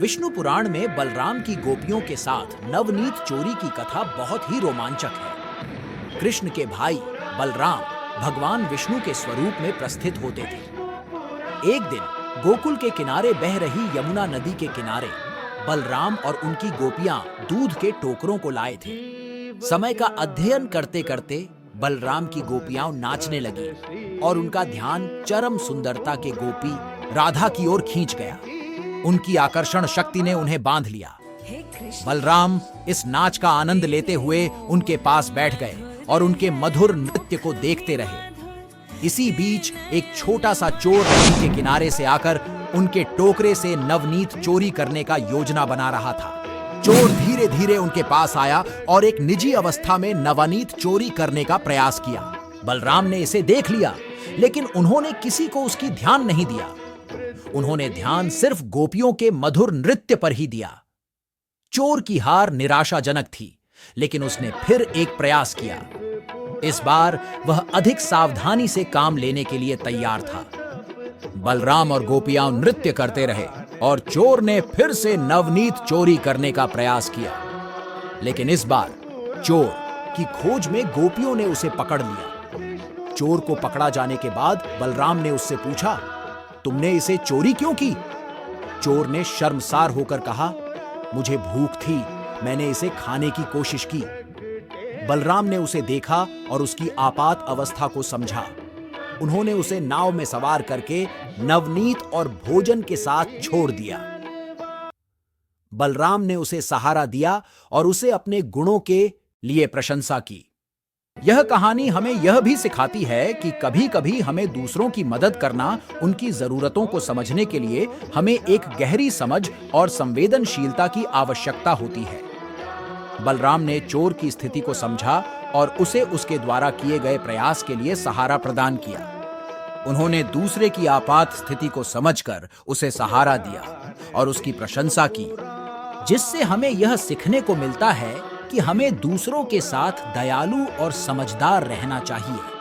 विष्णु पुराण में बलराम की गोपियों के साथ नवनीत चोरी की कथा बहुत ही रोमांचक है। कृष्ण के भाई बलराम भगवान विष्णु के स्वरूप में प्रस्थित होते थे। एक दिन गोकुल के किनारे बह रही यमुना नदी के किनारे बलराम और उनकी गोपियां दूध के टोकरों को लाए थे। समय का अध्ययन करते करते बलराम की गोपियां नाचने लगी और उनका ध्यान चरम सुंदरता के गोपी राधा की ओर खींच गया। उनकी आकर्षण शक्ति ने उन्हें बांध लिया। बलराम इस नाच का आनंद लेते हुए उनके पास बैठ गए और उनके मधुर नृत्य को देखते रहे। इसी बीच एक छोटा सा चोर नदी के किनारे से आकर उनके टोकरे से नवनीत चोरी करने का योजना बना रहा था। चोर धीरे धीरे उनके पास आया और एक निजी अवस्था में नवनीत चोरी करने का प्रयास किया। बलराम ने इसे देख लिया, लेकिन उन्होंने किसी को उसकी ध्यान नहीं दिया। उन्होंने ध्यान सिर्फ गोपियों के मधुर नृत्य पर ही दिया। चोर की हार निराशाजनक थी, लेकिन उसने फिर एक प्रयास किया। इस बार वह अधिक सावधानी से काम लेने के लिए तैयार था। बलराम और गोपियां नृत्य करते रहे और चोर ने फिर से नवनीत चोरी करने का प्रयास किया, लेकिन इस बार चोर की खोज में गोपियों ने उसे पकड़ लिया। चोर को पकड़ा जाने के बाद बलराम ने उससे पूछा, तुमने इसे चोरी क्यों की? चोर ने शर्मसार होकर कहा, मुझे भूख थी, मैंने इसे खाने की कोशिश की। बलराम ने उसे देखा और उसकी आपात अवस्था को समझा। उन्होंने उसे नाव में सवार करके नवनीत और भोजन के साथ छोड़ दिया। बलराम ने उसे सहारा दिया और उसे अपने गुणों के लिए प्रशंसा की। यह कहानी हमें यह भी सिखाती है कि कभी-कभी हमें दूसरों की मदद करना, उनकी जरूरतों को समझने के लिए हमें एक गहरी समझ और संवेदनशीलता की आवश्यकता होती है। बलराम ने चोर की स्थिति को समझा और उसे उसके द्वारा किए गए प्रयास के लिए सहारा प्रदान किया। उन्होंने दूसरे की आपात स्थिति को समझकर उसे सहारा दिया और उसकी प्रशंसा की, जिससे हमें यह सीखने को मिलता है कि हमें दूसरों के साथ दयालु और समझदार रहना चाहिए।